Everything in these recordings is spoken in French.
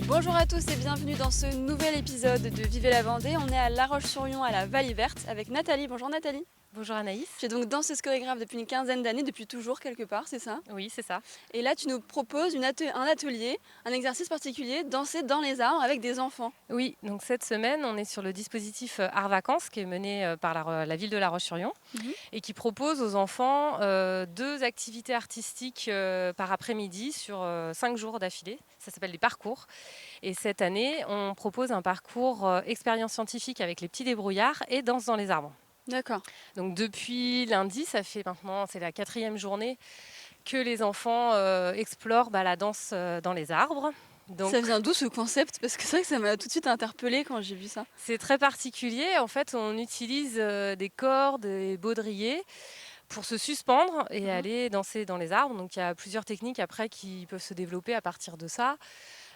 Bonjour à tous et bienvenue dans ce nouvel épisode de Vivez la Vendée. On est à La Roche-sur-Yon à la Vallée Verte avec Nathalie. Bonjour Nathalie. Bonjour Anaïs. Tu es donc danseuse chorégraphe depuis une quinzaine d'années, depuis toujours quelque part, c'est ça? Oui, c'est ça. Et là tu nous proposes un atelier, un exercice particulier, danser dans les arbres avec des enfants. Oui, donc cette semaine, on est sur le dispositif Art Vacances qui est mené par la ville de La Roche-sur-Yon Mhm. et qui propose aux enfants 2 activités artistiques par après-midi sur 5 jours d'affilée. Ça s'appelle des parcours. Et cette année, on propose un parcours expérience scientifique avec les petits débrouillards et danse dans les arbres. D'accord. Donc depuis lundi, ça fait maintenant, c'est la 4e journée que les enfants explorent la danse dans les arbres. Donc, Ça vient d'où ce concept? Parce que c'est vrai que ça m'a tout de suite interpellée quand j'ai vu ça. c'est très particulier. En fait, on utilise des cordes et baudriers pour se suspendre et Mhm. aller danser dans les arbres. Donc, il y a plusieurs techniques après qui peuvent se développer à partir de ça.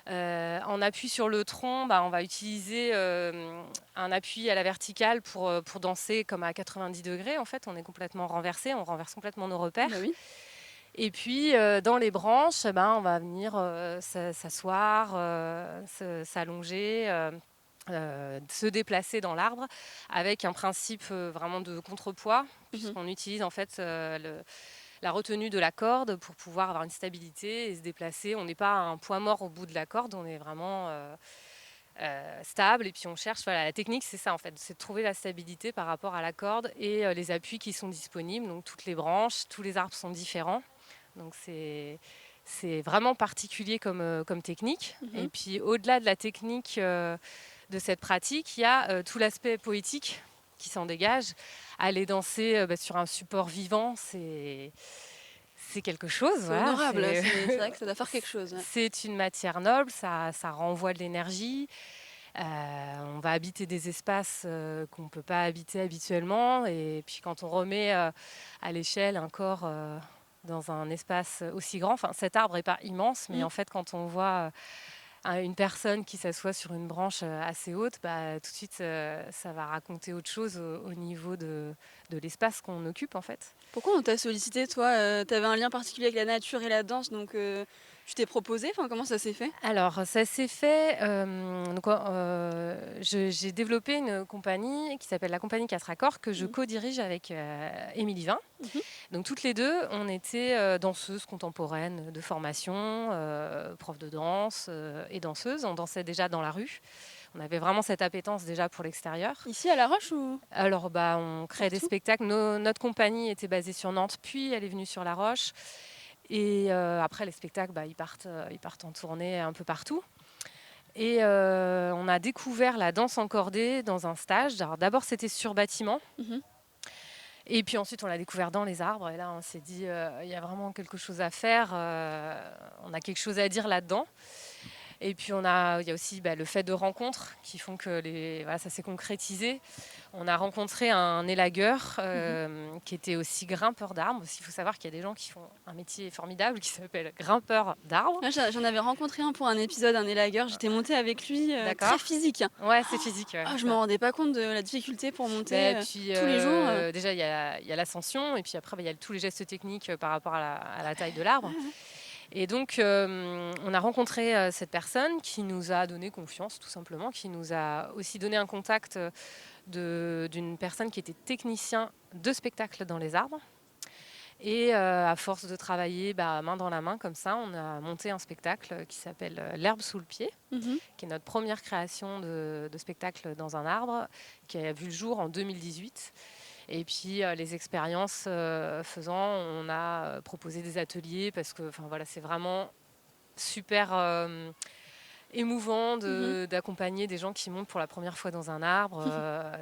En appui sur le tronc, on va utiliser un appui à la verticale pour danser comme à 90 degrés. En fait, on est complètement renversé, on renverse complètement nos repères. Bah oui. Et puis, dans les branches, on va venir s'asseoir, s'allonger, se déplacer dans l'arbre avec un principe vraiment de contrepoids, Mhm. puisqu'on utilise en fait la retenue de la corde pour pouvoir avoir une stabilité et se déplacer. On n'est pas à un point mort au bout de la corde, on est vraiment stable. Et puis on cherche, voilà, la technique c'est ça en fait, c'est de trouver la stabilité par rapport à la corde et les appuis qui sont disponibles. Donc toutes les branches, tous les arbres sont différents. Donc c'est vraiment particulier comme technique. Mhm. Et puis au-delà de la technique de cette pratique, il y a tout l'aspect poétique qui s'en dégage. Aller danser sur un support vivant, c'est quelque chose. C'est Voilà, honorable, c'est vrai que ça doit faire quelque chose. Ouais. c'est une matière noble, ça renvoie de l'énergie. On va habiter des espaces qu'on ne peut pas habiter habituellement. Et puis quand on remet à l'échelle un corps dans un espace aussi grand, cet arbre n'est pas immense, mais Mm. en fait quand on voit une personne qui s'assoit sur une branche assez haute, tout de suite ça va raconter autre chose au niveau de l'espace qu'on occupe en fait. Pourquoi on t'a sollicité, toi? T'avais un lien particulier avec la nature et la danse, donc tu t'es proposé? Enfin, comment ça s'est fait? Alors, ça s'est fait. J'ai développé une compagnie qui s'appelle la compagnie 4 Accords que je Mhm. co-dirige avec Émilie Vin. Mhm. Donc, toutes les deux, on était danseuses contemporaines de formation, prof de danse et danseuses. On dansait déjà dans la rue. On avait vraiment cette appétence déjà pour l'extérieur. Ici à La Roche ou Alors, on crée des partout? spectacles. Notre compagnie était basée sur Nantes, puis elle est venue sur La Roche. Et après, les spectacles, ils partent en tournée un peu partout. Et on a découvert la danse encordée dans un stage. Alors, d'abord, c'était sur bâtiment. Mhm. Et puis ensuite, on l'a découvert dans les arbres. Et là, on s'est dit, il y a vraiment quelque chose à faire. On a quelque chose à dire là-dedans. Et puis, il y a aussi le fait de rencontres qui font que ça s'est concrétisé. On a rencontré un élagueur Mhm. qui était aussi grimpeur d'arbres. Il faut savoir qu'il y a des gens qui font un métier formidable qui s'appelle grimpeur d'arbres. Ouais, j'en avais rencontré un pour un épisode, un élagueur. J'étais montée avec lui, très D'accord. physique. Ouais, c'est physique. Ouais, Ah, je me ça. rendais pas compte de la difficulté pour monter Puis tous les jours. déjà, il y a l'ascension, et puis après, il y a tous les gestes techniques par rapport à la taille de l'arbre. Et donc, on a rencontré cette personne qui nous a donné confiance, tout simplement, qui nous a aussi donné un contact d'une personne qui était technicien de spectacle dans les arbres. Et à force de travailler main dans la main comme ça, on a monté un spectacle qui s'appelle L'herbe sous le pied, Mhm. qui est notre première création de spectacle dans un arbre, qui a vu le jour en 2018. Et puis les expériences faisant, on a proposé des ateliers parce que c'est vraiment super émouvant Mhm. d'accompagner des gens qui montent pour la première fois dans un arbre,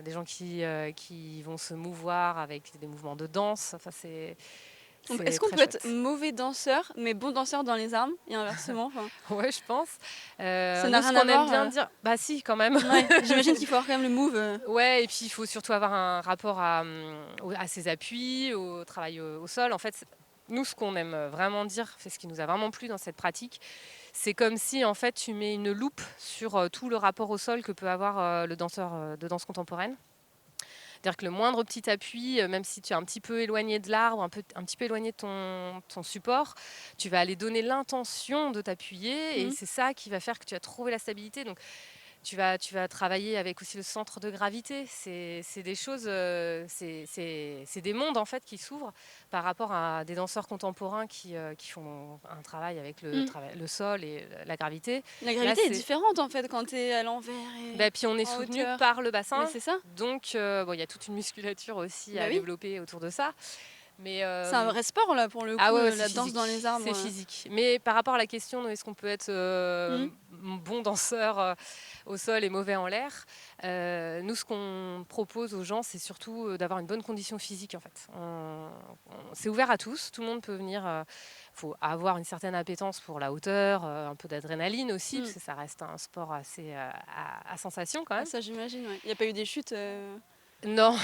des gens qui vont se mouvoir avec des mouvements de danse. Est-ce C'est qu'on très peut être chouette. mauvais danseur, mais bon danseur dans les arbres et inversement? Enfin, Ouais, je pense. ça n'a Nous, ce rien à qu'on aime voir. bien dire, si, quand même. Ouais, j'imagine qu'il faut avoir quand même le move. Ouais, et puis il faut surtout avoir un rapport à ses appuis, au travail au sol. En fait, nous, ce qu'on aime vraiment dire, c'est ce qui nous a vraiment plu dans cette pratique, c'est comme si en fait tu mets une loupe sur tout le rapport au sol que peut avoir le danseur de danse contemporaine. C'est-à-dire que le moindre petit appui, même si tu es un petit peu éloigné de l'arbre, un petit peu éloigné de ton support, tu vas aller donner l'intention de t'appuyer et Mhm. c'est ça qui va faire que tu vas trouver la stabilité. Donc, tu vas travailler avec aussi le centre de gravité. C'est des choses, c'est des mondes en fait qui s'ouvrent par rapport à des danseurs contemporains qui font un travail avec Mm. le sol et la gravité. La Là, gravité est différente en fait quand tu es à l'envers et puis on est en soutenu hauteur. par le Mais bassin. c'est ça. Donc, bon, il y a toute une musculature aussi Bah à oui. développer autour de ça. Mais C'est un vrai sport là pour le ah coup, ouais, ouais, c'est la danse dans physique. les arbres. C'est physique. Mais par rapport à la question de est-ce qu'on peut être Mm. bon danseur au sol et mauvais en l'air, nous, ce qu'on propose aux gens, c'est surtout d'avoir une bonne condition physique en fait. C'est ouvert à tous, tout le monde peut venir. Faut avoir une certaine appétence pour la hauteur, un peu d'adrénaline aussi, parce Mm. que ça reste un sport assez à sensation quand Ah, même. ça j'imagine, ouais. Il n'y a pas eu des chutes. Non, non,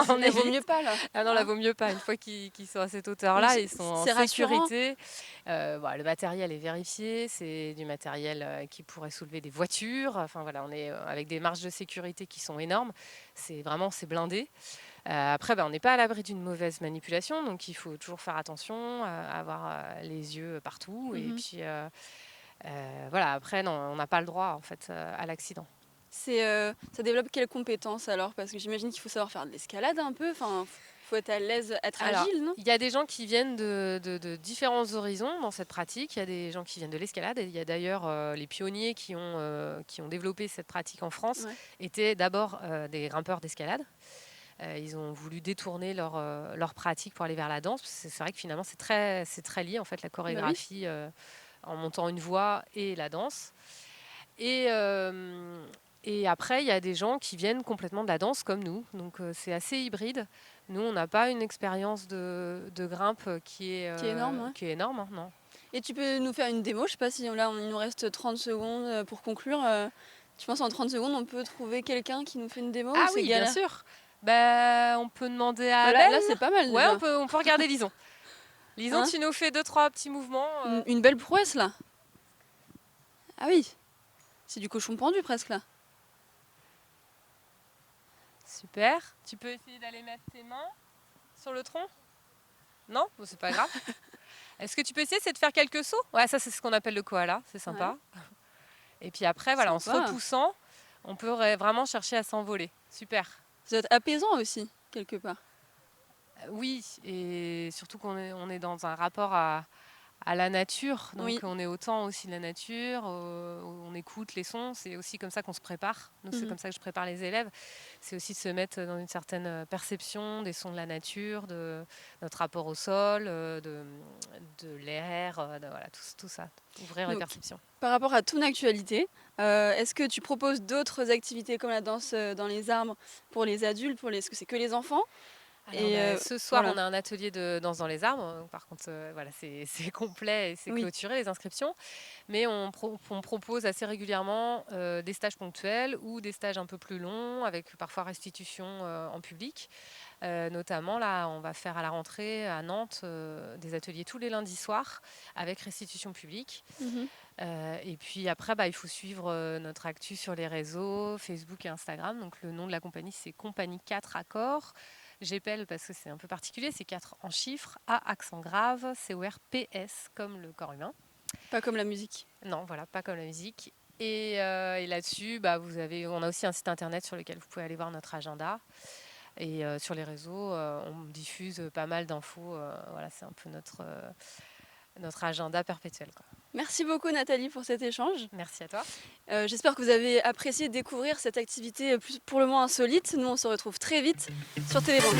on Là, vaut évite. mieux pas là. Ah non, là, Hein. vaut mieux pas. Une fois qu'ils sont à cette Donc, hauteur-là, ils sont en c'est rassurant. sécurité. Voilà, le matériel est vérifié. C'est du matériel qui pourrait soulever des voitures. Enfin voilà, on est avec des marges de sécurité qui sont énormes. C'est blindé. Après, on n'est pas à l'abri d'une mauvaise manipulation, donc il faut toujours faire attention, avoir les yeux partout. Et Mhm. puis voilà, après, non, on n'a pas le droit en fait à l'accident. Ça développe quelles compétences alors? Parce que j'imagine qu'il faut savoir faire de l'escalade un peu. Enfin, faut être à l'aise, être Alors, agile, non? il y a des gens qui viennent de différents horizons dans cette pratique. Il y a des gens qui viennent de l'escalade. Et il y a d'ailleurs les pionniers qui ont développé cette pratique en France, Ouais. étaient d'abord des grimpeurs d'escalade. Ils ont voulu détourner leur pratique pour aller vers la danse. Parce que c'est vrai que finalement, c'est très lié, en fait, la Bah oui. chorégraphie en montant une voix et la danse. Et après, il y a des gens qui viennent complètement de la danse comme nous. Donc, c'est assez hybride. Nous, on n'a pas une expérience de grimpe Qui est énorme, ouais. qui est énorme, hein, non. Et tu peux nous faire une démo? Je sais pas si là, il nous reste 30 secondes pour conclure. Tu penses en 30 secondes, on peut trouver quelqu'un qui nous fait une démo ou Ah c'est oui, bien galère? sûr. Bah, on peut demander à Bah Abel. là, c'est pas mal Ouais, déjà. on peut regarder Lison. Lison, Hein? tu nous fais 2-3 petits mouvements. Une belle prouesse là. Ah oui, c'est du cochon pendu presque là. Super. Tu peux essayer d'aller mettre tes mains sur le tronc? Non? Bon, c'est pas grave. Est-ce que tu peux essayer de faire quelques sauts? Ouais, ça, c'est ce qu'on appelle le koala. C'est sympa. Ouais. Et puis après, voilà, en se Sympa. repoussant, on peut vraiment chercher à s'envoler. Super. Ça doit être apaisant aussi, quelque part. Oui, et surtout on est dans un rapport à la nature. Donc Oui. on est au temps aussi de la nature, on écoute les sons. C'est aussi comme ça qu'on se prépare. Nous, c'est comme ça que je prépare les élèves. C'est aussi de se mettre dans une certaine perception des sons de la nature, de notre rapport au sol, de l'air, voilà, tout ça. Ouvrir les Donc, perceptions. par rapport à ton actualité, est-ce que tu proposes d'autres activités comme la danse dans les arbres pour les adultes, est-ce que c'est que les enfants? Alors, ce soir, voilà. on a un atelier de danse dans les arbres. Par contre, voilà, c'est complet et c'est Oui. clôturé les inscriptions. Mais on propose assez régulièrement des stages ponctuels ou des stages un peu plus longs avec parfois restitution en public. Notamment, là, on va faire à la rentrée à Nantes des ateliers tous les lundis soirs avec restitution publique. Mhm. Et puis après, il faut suivre notre actu sur les réseaux, Facebook et Instagram. Donc le nom de la compagnie, c'est Compagnie 4 Accords. J'épelle parce que c'est un peu particulier, c'est 4 en chiffres, A accent grave, CORPS comme le corps humain. Pas comme la musique. Non, voilà, pas comme la musique. Et là-dessus, on a aussi un site internet sur lequel vous pouvez aller voir notre agenda. Et sur les réseaux, on diffuse pas mal d'infos. Voilà, c'est un peu notre agenda perpétuel, quoi. Merci beaucoup Nathalie pour cet échange. Merci à toi. J'espère que vous avez apprécié découvrir cette activité pour le moins insolite. Nous on se retrouve très vite sur Télébande.